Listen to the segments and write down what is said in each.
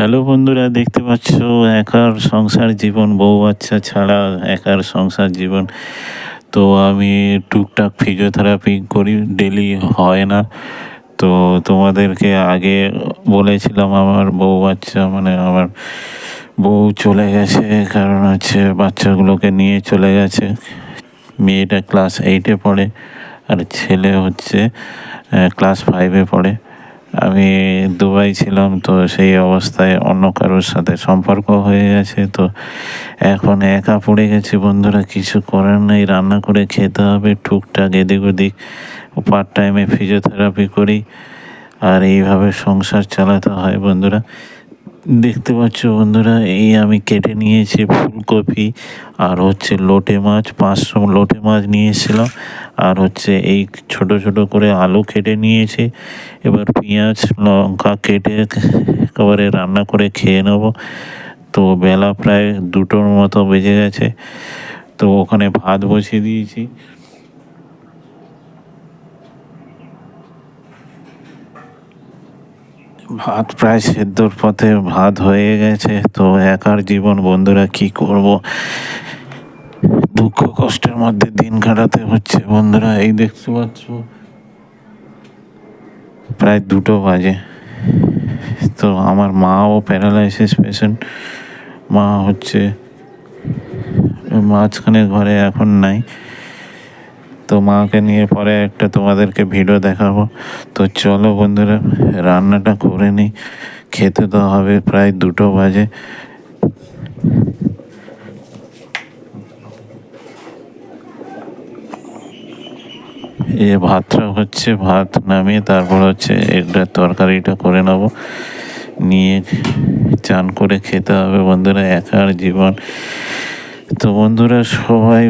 Hello বন্ধুরা, দেখতে পাচ্ছ একার সংসার জীবন, বউ বাচ্চা ছাড়া একার সংসার জীবন। তো আমি টুকটাক ফিজিওথেরাপি করি, ডেলি হয় না। তো তোমাদেরকে আগে বলেছিলাম আমার বউ বাচ্চা মানে আমার বউ চলে গেছে, কারণ হচ্ছে বাচ্চাগুলোকে নিয়ে চলে গেছে। মেয়েটা ক্লাস 8-এ পড়ে আর ছেলে হচ্ছে ক্লাস 5-এ পড়ে। আমি দুবাই ছিলাম, তো সেই অবস্থায় অন্য কারোর সাথে সম্পর্ক হয়ে গেছে। তো এখন একা পড়ে গেছি বন্ধুরা, কিছু করার নেই, রান্না করে খেতে হবে টুকটাক এদিক ওদিক। পার্ট টাইমে ফিজিওথেরাপি করি আর এইভাবে সংসার চালাতে হয় বন্ধুরা। দেখতে পাচ্ছ বন্ধুরা, এই আমি কেটে নিয়েছি ফুলকপি আর হচ্ছে লোটে মাছ, 500 লোটে মাছ নিয়ে এসেছিলাম। আর হচ্ছে এই ছোট ছোট করে আলু কেটে নিয়েছি। এবার পেঁয়াজ লঙ্কা কেটে একেবারে রান্না করে খেয়ে নেবো। তো বেলা প্রায় 2টোর মতো বেজে গেছে, তো ওখানে ভাত বসিয়ে দিয়েছি। ভাত প্রায় সেদ্ধর পথে, ভাত হয়ে গেছে। তো একার জীবন বন্ধুরা, কি করব, দুঃখ কষ্টের মধ্যে দিন কাটাতে হচ্ছে বন্ধুরা। এই দেখতে পাচ্ছ প্রায় 2টো বাজে। তো আমার মাও প্যারালাইসিস পেশেন্ট। মা হচ্ছে মাঝখানে ঘরে এখন নাই। তো মাকে নিয়ে পরে একটা তোমাদেরকে ভিডিও দেখাবো। তো চলো বন্ধুরা, রান্নাটা করে নিই, খেতে তো হবে, প্রায় 2টো বাজে। ভাতটা হচ্ছে, ভাত নামিয়ে তারপর হচ্ছে একটা তরকারিটা করে নেবো, নিয়ে চান করে খেতে হবে বন্ধুরা। একার জীবন। তো বন্ধুরা সবাই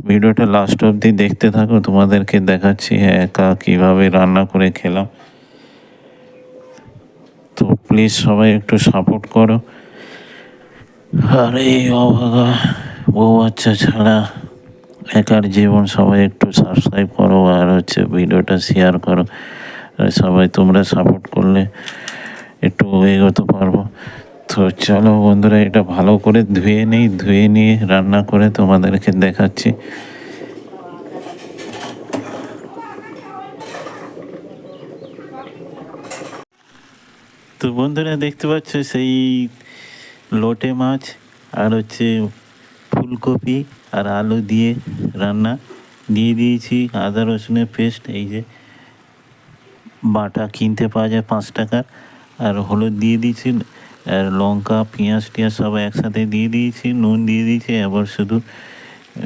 ভিডিওটা লাস্ট অবধি দেখতে থাকো, তোমাদেরকে দেখাচ্ছি একা কিভাবে রান্না করে খেলাম। তো প্লিজ সবাই একটু সাপোর্ট করো। আর এই অভাগা বউ বাচ্চা ছাড়া একার জীবন, সবাই একটু সাবস্ক্রাইব করো আর হচ্ছে ভিডিওটা শেয়ার করো। আর সবাই তোমরা সাপোর্ট করলে একটু এগোতে পারবো। তো চলো বন্ধুরা, এটা ভালো করে ধুয়ে নিয়ে রান্না করে তোমাদেরকে দেখাচ্ছি। তো বন্ধুরা দেখতে পাচ্ছ সেই লোটে মাছ আর হচ্ছে ফুলকপি আর আলু দিয়ে রান্না, দিয়ে দিয়েছি আদা রসুনের পেস্ট, এই যে বাটা কিনতে পাওয়া যায় 5 টাকার। আর হলুদ দিয়ে দিয়েছি, আর লঙ্কা পেঁয়াজ টিয়াজ সব একসাথে দিয়ে দিয়েছি, নুন দিয়ে দিয়েছি। এবার শুধু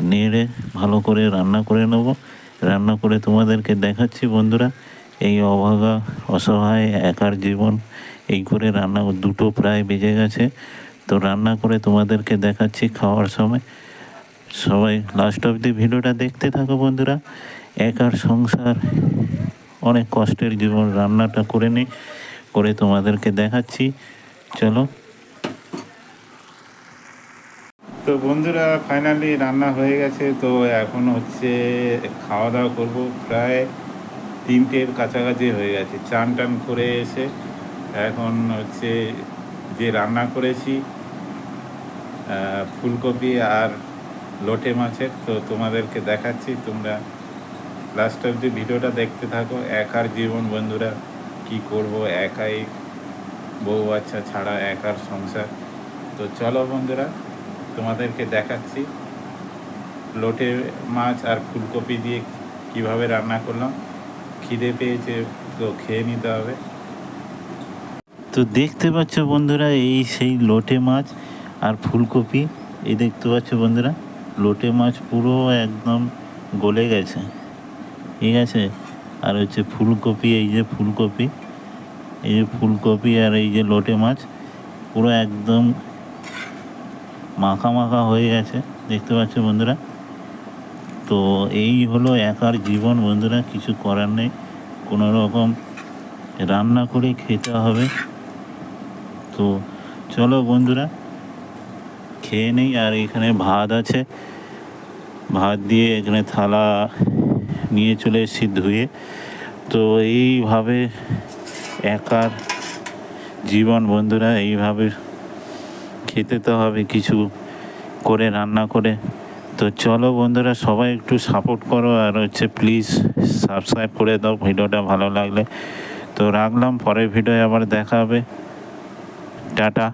নেড়ে ভালো করে রান্না করে নেবো। রান্না করে তোমাদেরকে দেখাচ্ছি বন্ধুরা। এই অভাগা অসহায় একার জীবন, এই করে রান্না 2টো প্রায় বেজে গেছে। তো রান্না করে তোমাদেরকে দেখাচ্ছি খাওয়ার সময়। সবাই লাস্ট অবধি ভিডিওটা দেখতে থাকো বন্ধুরা। একার সংসার, অনেক কষ্টের জীবন। রান্নাটা করে নিই, করে তোমাদেরকে দেখাচ্ছি। চলো। তো বন্ধুরা ফাইনালি রান্না হয়ে গেছে। তো এখন হচ্ছে খাওয়া দাওয়া করবো। প্রায় 3টের কাছাকাছি হয়ে গেছে। চান টান করে এসে এখন হচ্ছে যে রান্না করেছি ফুলকপি আর লোটে মাছের, তো তোমাদেরকে দেখাচ্ছি। তোমরা লাস্ট অবধি ভিডিওটা দেখতে থাকো। একার জীবন বন্ধুরা, কি করব, একাই, বউ বাচ্চা ছাড়া একার সংসার। তো চলো বন্ধুরা, তোমাদেরকে দেখাচ্ছি লোটে মাছ আর ফুলকপি দিয়ে কিভাবে রান্না করলাম। খিদে পেয়েছে, তো খেয়ে নিতে হবে। তো দেখতে পাচ্ছ বন্ধুরা, এই সেই লোটে মাছ আর ফুলকপি। এই দেখতে পাচ্ছ বন্ধুরা, লোটে মাছ পুরো একদম গলে গেছে, ঠিক আছে। আর হচ্ছে ফুলকপি, এই যে ফুলকপি, এই যে ফুলকপি আর এই যে লোটে মাছ পুরো একদম মাখা মাখা হয়ে গেছে, দেখতে পাচ্ছ বন্ধুরা। তো এই হলো একার জীবন বন্ধুরা, কিছু করার নেই, কোনো রকম রান্না করে খেতে হবে। তো চলো বন্ধুরা খেয়ে নেই। আর এখানে ভাত আছে, ভাত দিয়ে এখানে থালা নিয়ে চলে এসেছি ধুয়ে। তো এইভাবে একার জীবন বন্ধুরা, এইভাবে খেতে তো হবে কিছু করে, রান্না করে। তো চলো বন্ধুরা, সবাই একটু সাপোর্ট করো, আর প্লিজ সাবস্ক্রাইব করে দাও ভিডিওটা ভালো লাগলে। তো রাখলাম, পরের ভিডিওয় আবার দেখা হবে। টাটা।